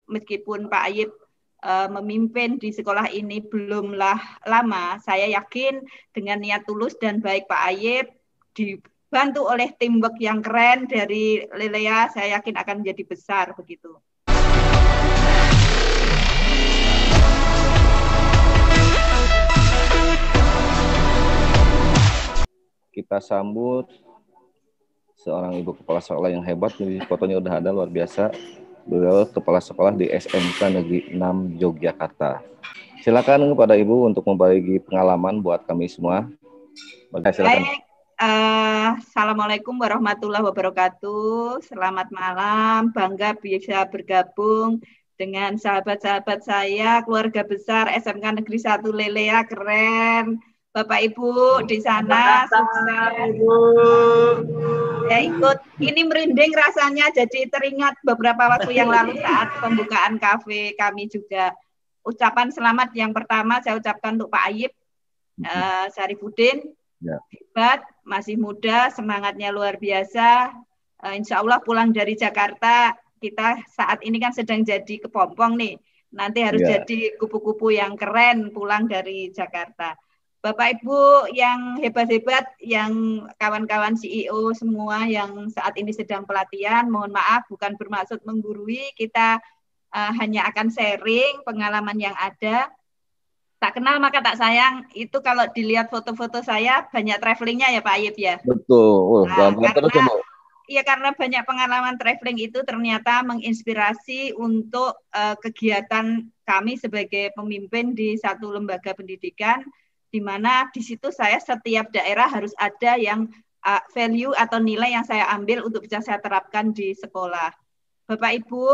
meskipun Pak Ayib memimpin di sekolah ini belumlah lama, saya yakin dengan niat tulus dan baik Pak Ayib dibantu oleh teamwork yang keren dari Lelea, saya yakin akan menjadi besar begitu. Kita sambut seorang ibu kepala sekolah yang hebat, di fotonya udah ada, luar biasa. Beliau kepala sekolah di SMK Negeri 6 Yogyakarta. Silakan kepada Ibu untuk membagi pengalaman buat kami semua. Silakan. Baik, Assalamualaikum warahmatullahi wabarakatuh. Selamat malam, bangga bisa bergabung dengan sahabat-sahabat saya, keluarga besar SMK Negeri 1 Lelea, keren. Bapak Ibu di sana sukses. Saya ikut, ini merinding rasanya, jadi teringat beberapa waktu yang lalu saat pembukaan kafe kami juga. Ucapan selamat yang pertama saya ucapkan untuk Pak Ayib Syarifuddin, hebat, masih muda, semangatnya luar biasa. Insya Allah pulang dari Jakarta, kita saat ini kan sedang jadi kepompong nih, nanti harus jadi kupu-kupu yang keren pulang dari Jakarta. Bapak Ibu yang hebat-hebat, yang kawan-kawan CEO semua yang saat ini sedang pelatihan, mohon maaf bukan bermaksud menggurui, kita hanya akan sharing pengalaman yang ada. Tak kenal maka tak sayang, itu kalau dilihat foto-foto saya banyak travelingnya ya Pak Ayib ya. Betul. Karena banyak pengalaman traveling itu ternyata menginspirasi untuk kegiatan kami sebagai pemimpin di satu lembaga pendidikan, di mana di situ saya setiap daerah harus ada yang value atau nilai yang saya ambil untuk bisa saya terapkan di sekolah. Bapak Ibu,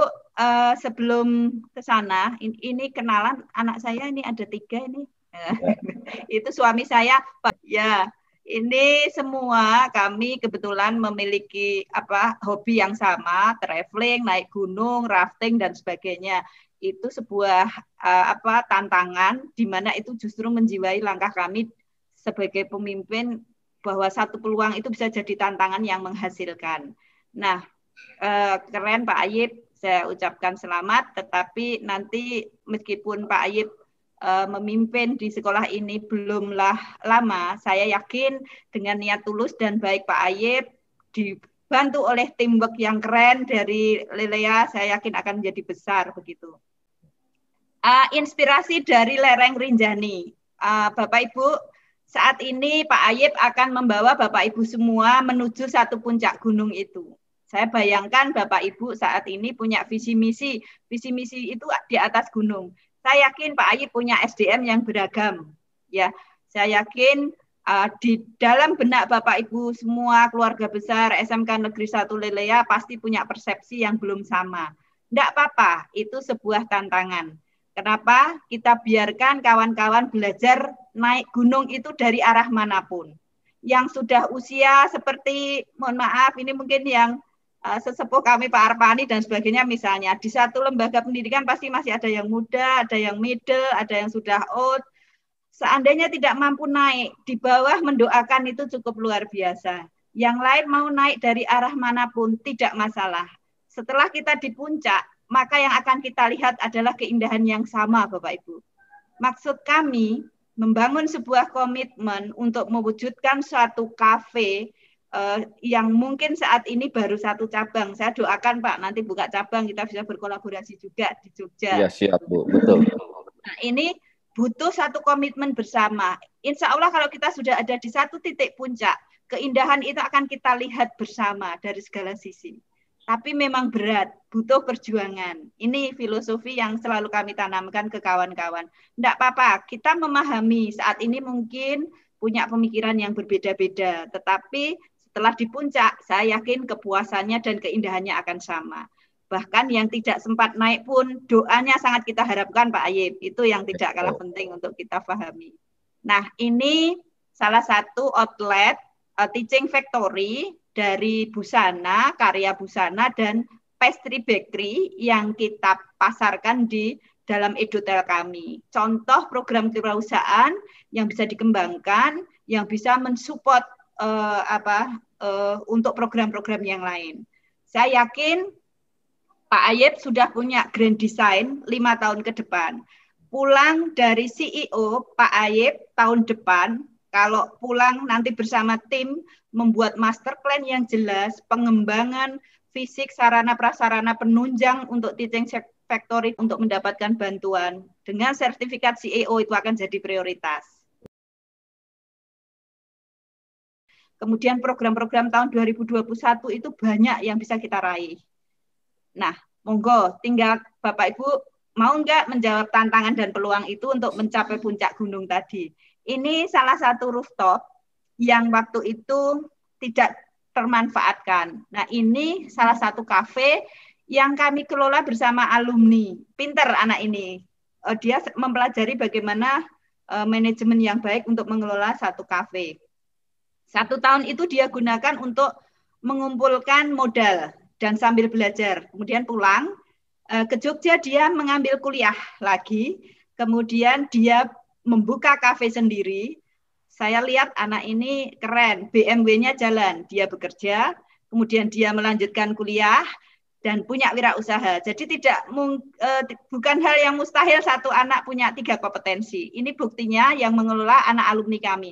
sebelum ke sana, ini kenalan anak saya, ini ada 3 ini. Itu suami saya, Pak. Ya, ini semua kami kebetulan memiliki hobi yang sama, traveling, naik gunung, rafting dan sebagainya. Itu sebuah tantangan di mana itu justru menjiwai langkah kami sebagai pemimpin, bahwa satu peluang itu bisa jadi tantangan yang menghasilkan. Nah, keren Pak Ayib, saya ucapkan selamat, tetapi nanti meskipun Pak Ayib memimpin di sekolah ini belumlah lama, saya yakin dengan niat tulus dan baik Pak Ayib dibantu oleh teamwork yang keren dari Lelea, saya yakin akan menjadi besar begitu. Inspirasi dari lereng Rinjani. Bapak Ibu, saat ini Pak Ayib akan membawa Bapak Ibu semua menuju satu puncak gunung itu. Saya bayangkan Bapak Ibu saat ini punya visi misi itu di atas gunung. Saya yakin Pak Ayib punya SDM yang beragam. Ya, saya yakin di dalam benak Bapak Ibu semua keluarga besar SMK Negeri 1 Lelea pasti punya persepsi yang belum sama. Tidak apa-apa, itu sebuah tantangan. Kenapa? Kita biarkan kawan-kawan belajar naik gunung itu dari arah manapun. Yang sudah usia seperti, mohon maaf, ini mungkin yang sesepuh kami Pak Arpani dan sebagainya misalnya, di satu lembaga pendidikan pasti masih ada yang muda, ada yang middle, ada yang sudah old. Seandainya tidak mampu naik, di bawah mendoakan itu cukup luar biasa. Yang lain mau naik dari arah manapun, tidak masalah. Setelah kita di puncak, maka yang akan kita lihat adalah keindahan yang sama Bapak Ibu. Maksud kami membangun sebuah komitmen untuk mewujudkan suatu kafe yang mungkin saat ini baru satu cabang. Saya doakan Pak, nanti buka cabang kita bisa berkolaborasi juga di Jogja. Ya siap Bu, betul. Nah ini butuh satu komitmen bersama. Insya Allah kalau kita sudah ada di satu titik puncak, keindahan itu akan kita lihat bersama dari segala sisi. Tapi memang berat, butuh perjuangan. Ini filosofi yang selalu kami tanamkan ke kawan-kawan. Tidak apa-apa, kita memahami saat ini mungkin punya pemikiran yang berbeda-beda. Tetapi setelah di puncak, saya yakin kepuasannya dan keindahannya akan sama. Bahkan yang tidak sempat naik pun, doanya sangat kita harapkan Pak Ayib. Itu yang tidak kalah penting untuk kita pahami. Nah, ini salah satu outlet teaching factory dari busana, karya busana, dan pastry bakery yang kita pasarkan di dalam edotel kami. Contoh program kewirausahaan yang bisa dikembangkan, yang bisa mensupport untuk program-program yang lain. Saya yakin Pak Ayib sudah punya grand design 5 tahun ke depan. Pulang dari CEO Pak Ayib tahun depan, kalau pulang nanti bersama tim membuat master plan yang jelas, pengembangan fisik, sarana prasarana penunjang untuk teaching factory untuk mendapatkan bantuan. Dengan sertifikat CEO itu akan jadi prioritas. Kemudian program-program tahun 2021 itu banyak yang bisa kita raih. Nah, monggo, tinggal Bapak Ibu mau nggak menjawab tantangan dan peluang itu untuk mencapai puncak gunung tadi. Ini salah satu rooftop yang waktu itu tidak termanfaatkan. Nah, ini salah satu kafe yang kami kelola bersama alumni. Pinter anak ini. Dia mempelajari bagaimana manajemen yang baik untuk mengelola satu kafe. 1 tahun itu dia gunakan untuk mengumpulkan modal dan sambil belajar. Kemudian pulang ke Jogja, dia mengambil kuliah lagi. Kemudian dia membuka kafe sendiri. Saya lihat anak ini keren, BMW-nya jalan, dia bekerja, kemudian dia melanjutkan kuliah dan punya wirausaha. Jadi bukan hal yang mustahil satu anak punya 3 kompetensi. Ini buktinya yang mengelola anak alumni kami.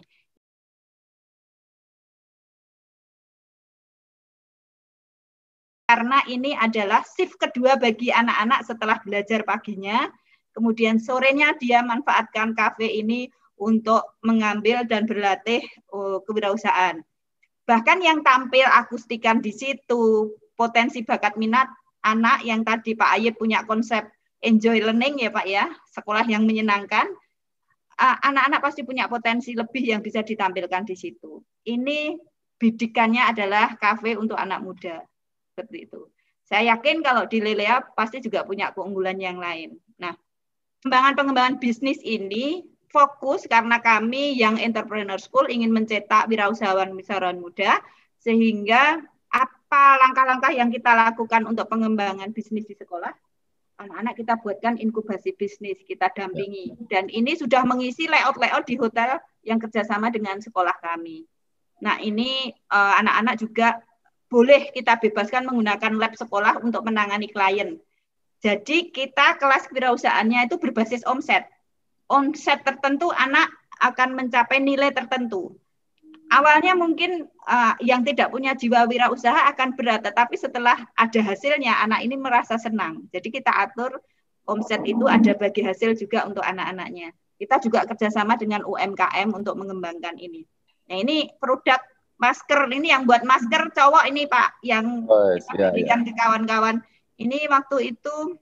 Karena ini adalah shift kedua bagi anak-anak setelah belajar paginya. Kemudian sorenya dia manfaatkan kafe ini untuk mengambil dan berlatih kewirausahaan. Bahkan yang tampil akustikan di situ, potensi bakat minat anak yang tadi Pak Ayib punya konsep enjoy learning ya Pak ya, sekolah yang menyenangkan. Anak-anak pasti punya potensi lebih yang bisa ditampilkan di situ. Ini bidikannya adalah kafe untuk anak muda. Seperti itu. Saya yakin kalau di Lelea pasti juga punya keunggulan yang lain. Nah, pengembangan bisnis ini fokus karena kami yang Entrepreneur School ingin mencetak wirausahawan muda, sehingga apa langkah-langkah yang kita lakukan untuk pengembangan bisnis di sekolah? Anak-anak kita buatkan inkubasi bisnis, kita dampingi. Dan ini sudah mengisi layout-layout di hotel yang kerjasama dengan sekolah kami. Nah, ini anak-anak juga boleh kita bebaskan menggunakan lab sekolah untuk menangani klien. Jadi kita kelas kewirausahaannya itu berbasis omset. Omset tertentu anak akan mencapai nilai tertentu. Awalnya mungkin yang tidak punya jiwa wirausaha akan berat, tetapi setelah ada hasilnya anak ini merasa senang. Jadi kita atur omset itu ada bagi hasil juga untuk anak-anaknya. Kita juga kerjasama dengan UMKM untuk mengembangkan ini. Nah ini produk masker ini yang buat masker cowok ini Pak yang kita berikan ke kawan-kawan. Ini waktu itu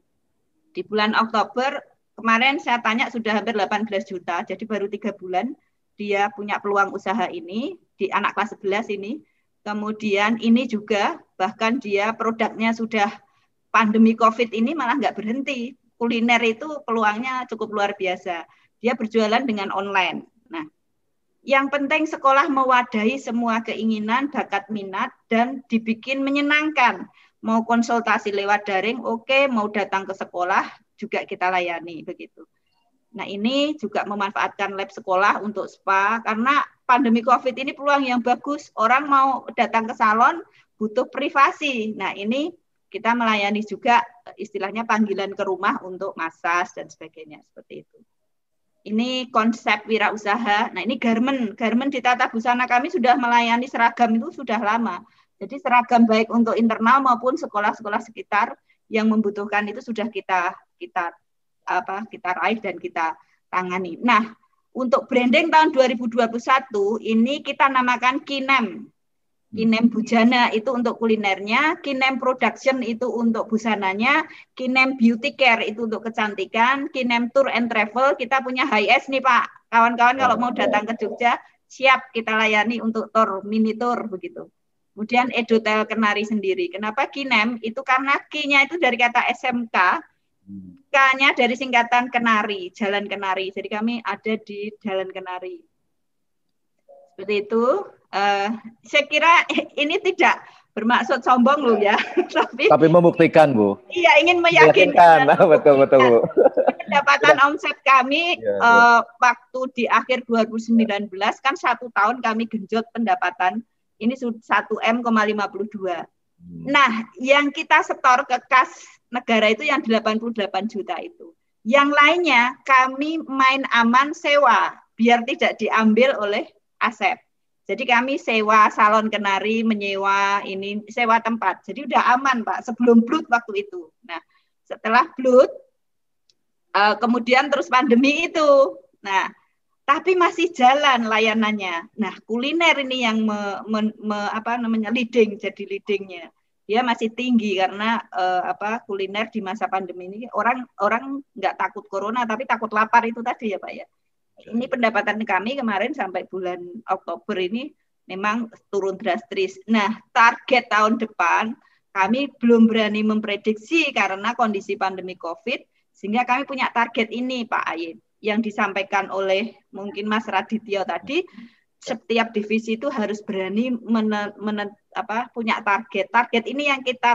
di bulan Oktober kemarin saya tanya sudah hampir 18 juta. Jadi baru 3 bulan dia punya peluang usaha ini di anak kelas 11 ini. Kemudian ini juga bahkan dia produknya sudah pandemi Covid ini malah nggak berhenti. Kuliner itu peluangnya cukup luar biasa. Dia berjualan dengan online. Nah, yang penting sekolah mewadahi semua keinginan, bakat minat, dan dibikin menyenangkan. Mau konsultasi lewat daring, oke, mau datang ke sekolah, juga kita layani, begitu. Nah ini juga memanfaatkan lab sekolah untuk spa, karena pandemi COVID ini peluang yang bagus, orang mau datang ke salon, butuh privasi. Nah ini kita melayani juga istilahnya panggilan ke rumah untuk massage dan sebagainya, seperti itu. Ini konsep wirausaha. Nah, ini garment di Tata Busana kami sudah melayani seragam itu sudah lama. Jadi seragam baik untuk internal maupun sekolah-sekolah sekitar yang membutuhkan itu sudah kita raih dan kita tangani. Nah, untuk branding tahun 2021 ini kita namakan Kinem. Kinem Bujana itu untuk kulinernya, Kinem Production itu untuk busananya, Kinem Beauty Care itu untuk kecantikan, Kinem Tour and Travel kita punya HiS nih Pak. Kawan-kawan kalau mau datang ke Jogja, siap kita layani untuk tour, mini tour begitu. Kemudian Edotel Kenari sendiri. Kenapa Kinem? Itu karena K-nya itu dari kata SMK, K-nya dari singkatan Kenari, Jalan Kenari. Jadi kami ada di Jalan Kenari. Seperti itu. Saya kira ini tidak bermaksud sombong loh ya, tapi membuktikan Bu. Iya, ingin meyakinkan. Betul Bu. Pendapatan omset kami waktu di akhir 2019 kan 1 tahun kami genjot pendapatan ini 1 M,52. Nah, yang kita setor ke kas negara itu yang 88 juta itu. Yang lainnya kami main aman sewa biar tidak diambil oleh Asep. Jadi kami sewa salon kenari, menyewa ini, sewa tempat. Jadi udah aman Pak, sebelum Blood waktu itu. Nah, setelah Blood, kemudian terus pandemi itu. Nah, tapi masih jalan layanannya. Nah, kuliner ini yang leading, jadi leadingnya. Dia masih tinggi karena kuliner di masa pandemi ini orang nggak takut corona, tapi takut lapar itu tadi ya Pak ya. Ini pendapatan kami kemarin sampai bulan Oktober ini memang turun drastis. Nah, target tahun depan kami belum berani memprediksi karena kondisi pandemi COVID, sehingga kami punya target ini Pak Ayib, yang disampaikan oleh mungkin Mas Radityo tadi, setiap divisi itu harus berani punya target. Target ini yang kita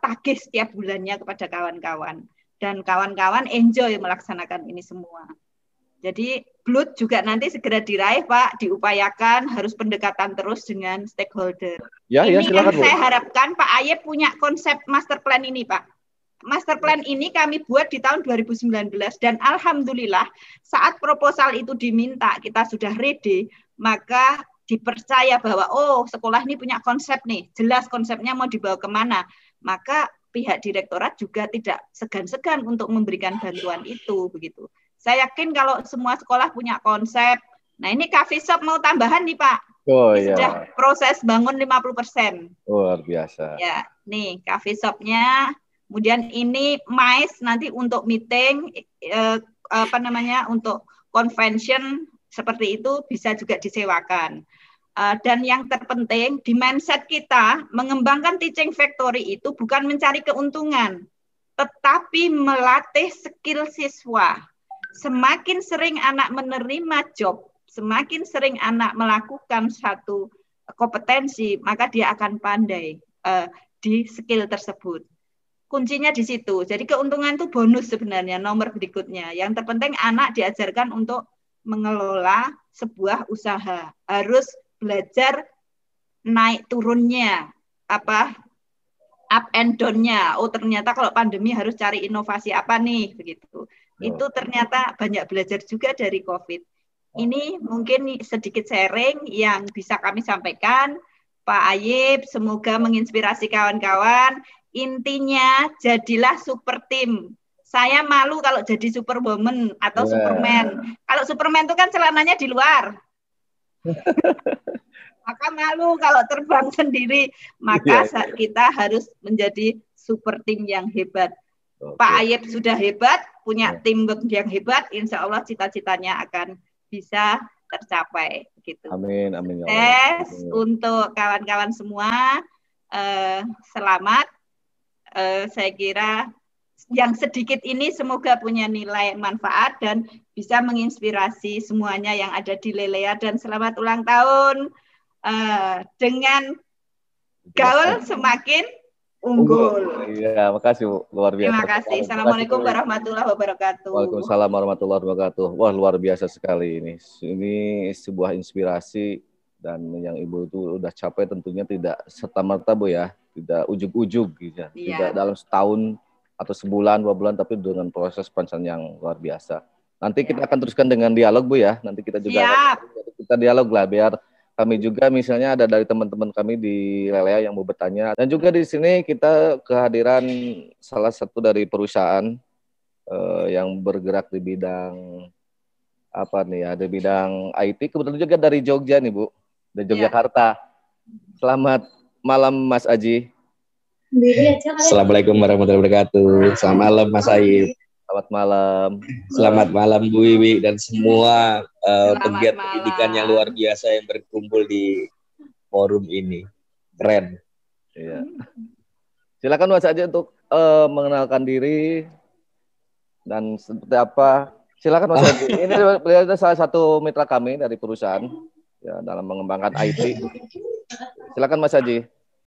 tagih setiap bulannya kepada kawan-kawan. Dan kawan-kawan enjoy melaksanakan ini semua. Jadi Blood juga nanti segera diraih Pak, diupayakan harus pendekatan terus dengan stakeholder. Ya, ini silakan, yang saya harapkan Pak Ayep punya konsep master plan ini Pak. Master plan ini kami buat di tahun 2019 dan alhamdulillah saat proposal itu diminta kita sudah ready, maka dipercaya bahwa sekolah ini punya konsep nih, jelas konsepnya mau dibawa kemana, maka pihak direktorat juga tidak segan-segan untuk memberikan bantuan itu begitu. Saya yakin kalau semua sekolah punya konsep. Nah, ini coffee shop mau tambahan nih, Pak. Sudah proses bangun 50%. Luar biasa. Ya, nih coffee shop-nya. Kemudian ini MICE nanti untuk meeting untuk convention seperti itu bisa juga disewakan. Dan yang terpenting di mindset kita mengembangkan teaching factory itu bukan mencari keuntungan, tetapi melatih skill siswa. Semakin sering anak menerima job, semakin sering anak melakukan satu kompetensi, maka dia akan pandai di skill tersebut. Kuncinya di situ. Jadi keuntungan itu bonus sebenarnya, nomor berikutnya. Yang terpenting anak diajarkan untuk mengelola sebuah usaha. Harus belajar naik turunnya, up and down-nya. Oh, ternyata kalau pandemi harus cari inovasi apa nih, begitu. Itu ternyata banyak belajar juga dari COVID. Ini mungkin sedikit sharing yang bisa kami sampaikan. Pak Ayib, semoga menginspirasi kawan-kawan. Intinya, jadilah super team. Saya malu kalau jadi superwoman atau Superman. Kalau Superman itu kan celananya di luar. Maka malu kalau terbang sendiri. Maka kita harus menjadi super team yang hebat. Pak Ayib sudah hebat, punya teamwork yang hebat, insya Allah cita-citanya akan bisa tercapai. Gitu. Amin, amin. Untuk kawan-kawan semua, selamat. Saya kira yang sedikit ini semoga punya nilai manfaat dan bisa menginspirasi semuanya yang ada di Lelea. Dan selamat ulang tahun dengan gaul semakin unggul. Iya, makasih Bu. Luar biasa. Terima kasih. Assalamualaikum warahmatullahi wabarakatuh. Waalaikumsalam warahmatullahi wabarakatuh. Wah, luar biasa sekali ini. Ini sebuah inspirasi dan yang Ibu itu udah capai tentunya tidak serta-merta Bu ya, tidak ujug-ujug gitu ya. Tidak dalam setahun atau sebulan, 2 bulan, tapi dengan proses panjang yang luar biasa. Nanti kita akan teruskan dengan dialog Bu ya. Nanti kita juga kita dialog lah biar kami juga misalnya ada dari teman-teman kami di Lelea yang mau bertanya. Dan juga di sini kita kehadiran salah satu dari perusahaan yang bergerak di bidang di bidang IT. Kebetulan juga dari Jogja nih Bu, dari Yogyakarta. Selamat malam Mas Aji. Assalamualaikum warahmatullahi wabarakatuh. Selamat malam Mas Ayib. Selamat malam. Selamat malam Bu Wiwi dan semua pegiat pendidikan yang luar biasa yang berkumpul di forum ini. Keren. Iya. Silakan Mas Aji untuk mengenalkan diri dan seperti apa. Silakan Mas Aji. Ini beliau salah satu mitra kami dari perusahaan ya dalam mengembangkan IT. Silakan Mas Aji.